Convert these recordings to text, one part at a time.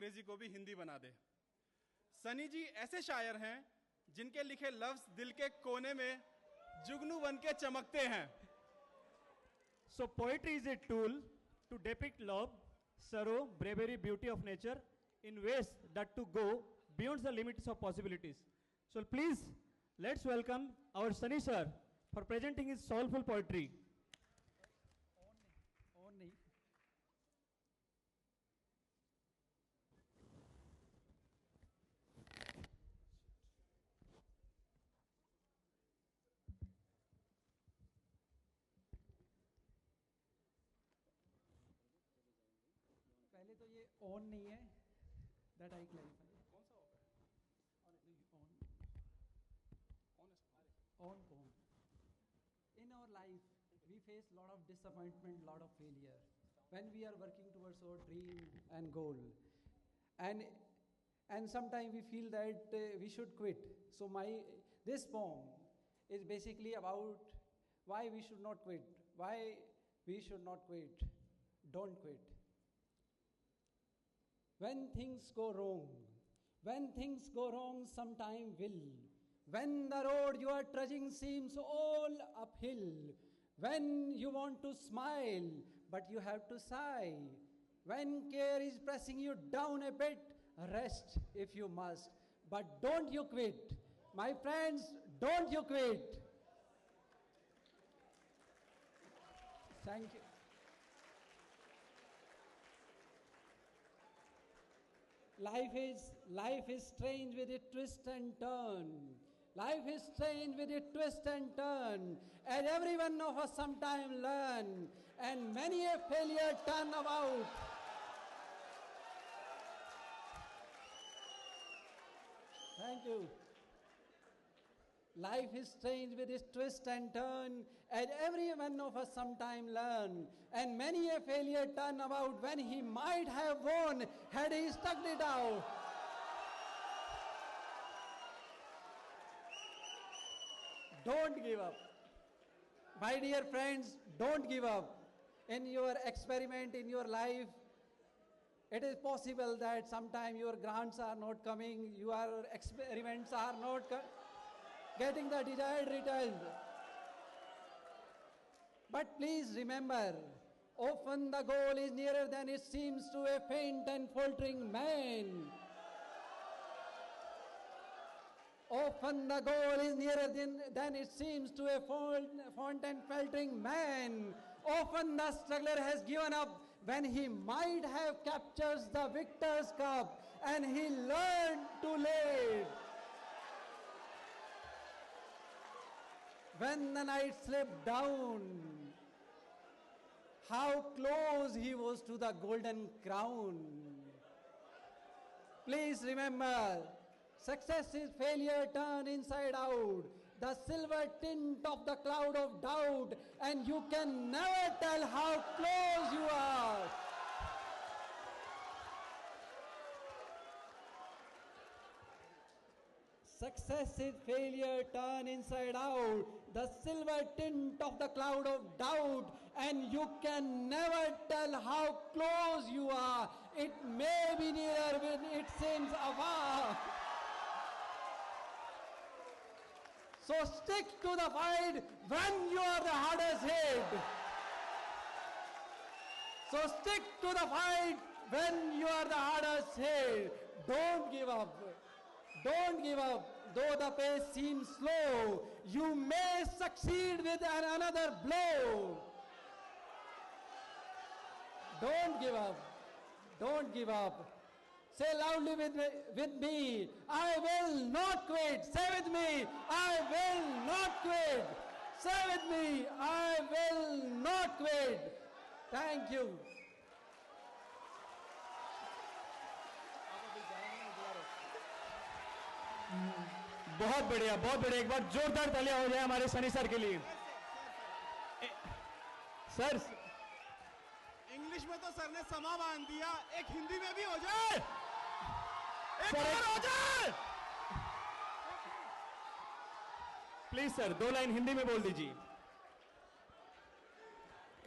अंग्रेजी को भी हिंदी बना दे। सनी जी ऐसे शायर हैं जिनके लिखे लफ्ज दिल के कोने में जुगनू बन के चमकते हैं। So poetry is a tool to depict love, sorrow, bravery, beauty of nature in ways that to go beyond the limits of possibilities. So please, let's welcome our Sunny sir for presenting his soulful poetry. पहले तो ये on नहीं है, that I clarify. कौन सा होगा? On on in our life we face lot of disappointment, lot of failure when we are working towards our dream and goal, and sometimes we feel that we should quit. So this poem is basically about why we should not quit, why we should not quit. Don't quit. When things go wrong, sometime will. When the road you are trudging seems all uphill, when you want to smile but you have to sigh, when care is pressing you down a bit, rest if you must, but don't you quit. My friends, don't you quit. Thank you. Life is strange with a twist and turn. Life is strange with a twist and turn, and every one of us sometime learn, and many a failure turn about. Thank you. Life is strange with its twist and turn, and every one of us sometime learn, and many a failure turn about when he might have won had he stuck it out. Don't give up. My dear friends, don't give up. In your experiment, in your life, it is possible that sometime your grants are not coming, your experiments are not getting the desired result. But please remember, often the goal is nearer than it seems to a faint and faltering man. Often the goal is nearer than it seems to a faint and faltering man. Often the struggler has given up when he might have captured the victor's cup, and he learned too late. When the night slipped down, how close he was to the golden crown. Please remember, success is failure turned inside out, the silver tint of the cloud of doubt, and you can never tell how close you are. Success is failure turned inside out, the silver tint of the cloud of doubt, and you can never tell how close you are. It may be nearer when it seems afar. So stick to the fight when you are the hardest hit. So stick to the fight when you are the hardest hit. Don't give up. Don't give up. Though the pace seems slow, you may succeed with another blow. Don't give up. Don't give up. Say loudly with me, I will not quit. Say with me, I will not quit. Say with me, I will not quit. Thank you. बहुत बढ़िया, बहुत बढ़िया। एक बार जोरदार तालियां हो जाए हमारे सनी सर के लिए। सर, इंग्लिश में तो सर ने समा बांध दिया, एक हिंदी में भी हो जाए। एक सर, और हो जाए। प्लीज सर 2 लाइन हिंदी में बोल दीजिए।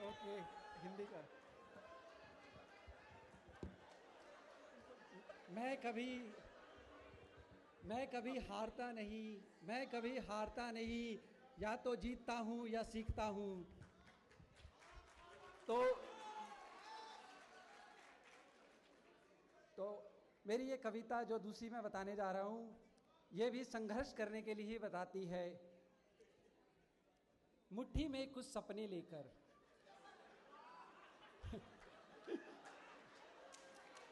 ओके, हिंदी का। मैं कभी मैं कभी हारता नहीं, या तो जीतता हूँ या सीखता हूँ। तो मेरी ये कविता जो दूसरी मैं बताने जा रहा हूँ, ये भी संघर्ष करने के लिए ही बताती है। मुट्ठी में कुछ सपने लेकर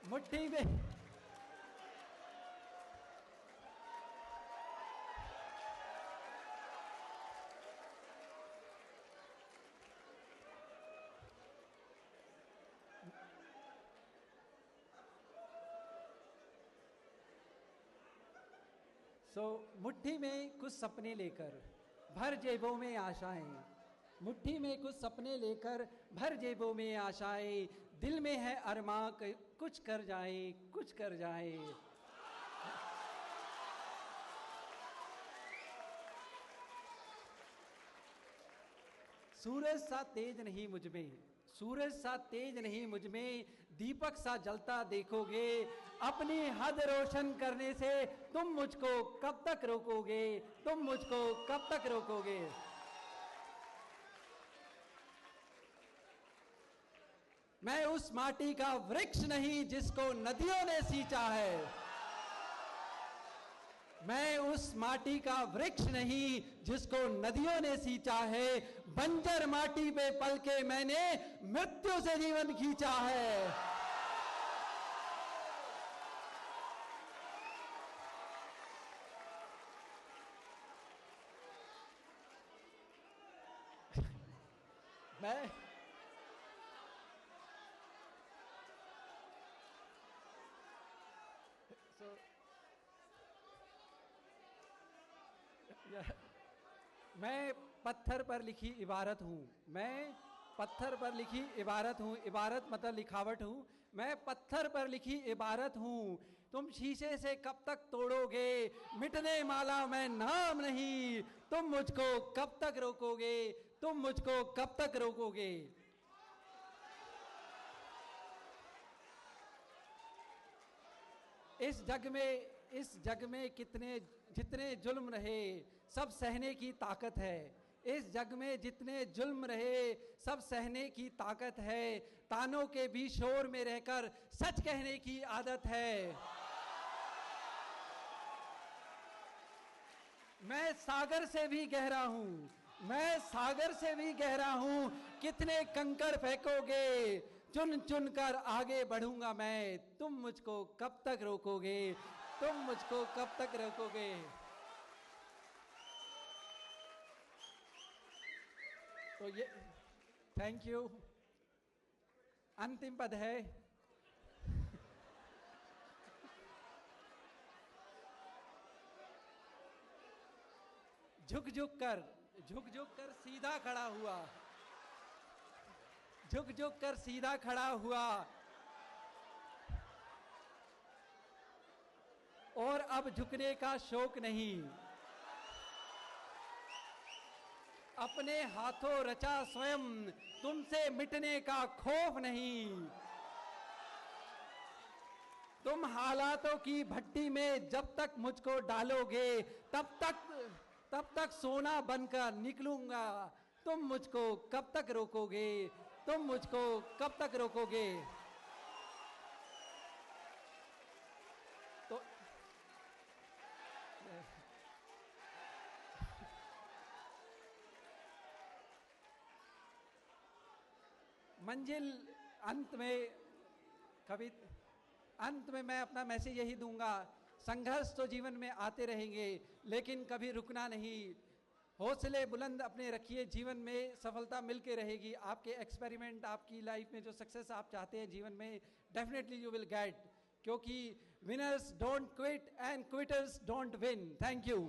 मुट्ठी में मुट्ठी में कुछ सपने लेकर भर जेबों में आशाएं, मुट्ठी में कुछ सपने लेकर भर जेबों में आशाएं, दिल में है अरमां कुछ कर जाए, कुछ कर जाए। सूरज सा तेज नहीं मुझ में, सूरज सा तेज नहीं मुझ में, दीपक सा जलता देखोगे, अपनी हद रोशन करने से तुम मुझको कब तक रोकोगे, तुम मुझको कब तक रोकोगे। मैं उस माटी का वृक्ष नहीं जिसको नदियों ने सींचा है, मैं उस माटी का वृक्ष नहीं जिसको नदियों ने सींचा है, बंजर माटी पे पल के मैंने मृत्यु से जीवन खींचा है। मैं मैं पत्थर पर लिखी इबारत हूँ, मैं पत्थर पर लिखी इबारत हूँ, इबारत मतलब लिखावट हूँ, मैं पत्थर पर लिखी इबारत हूँ, तुम शीशे से कब तक तोड़ोगे, मिटने वाला मैं नाम नहीं, तुम मुझको कब तक रोकोगे, तुम मुझको कब तक रोकोगे। इस जग में जितने जुल्म रहे सब सहने की ताकत है, इस जग में जितने जुल्म रहे सब सहने की ताकत है, तानों के भी शोर में रहकर सच कहने की आदत है। मैं सागर से भी गहरा हूँ, मैं सागर से भी गहरा हूँ, कितने कंकड़ फेंकोगे, चुन चुन कर आगे बढ़ूंगा मैं, तुम मुझको कब तक रोकोगे, तुम मुझको कब तक रोकोगे। तो ये थैंक यू। अंतिम पद है, झुक झुक कर सीधा खड़ा हुआ, झुक झुक कर सीधा खड़ा हुआ, और अब झुकने का शौक नहीं, अपने हाथों रचा स्वयं तुमसे मिटने का खौफ नहीं, तुम हालातों की भट्टी में जब तक मुझको डालोगे तब तक सोना बनकर निकलूंगा, तुम मुझको कब तक रोकोगे, तुम मुझको कब तक रोकोगे। तो मंजिल अंत में मैं अपना मैसेज यही दूंगा, संघर्ष तो जीवन में आते रहेंगे लेकिन कभी रुकना नहीं, हौसले बुलंद अपने रखिए, जीवन में सफलता मिलके रहेगी। आपके एक्सपेरिमेंट, आपकी लाइफ में जो सक्सेस आप चाहते हैं जीवन में, डेफिनेटली यू विल गेट, क्योंकि winners don't quit and quitters don't win. Thank you.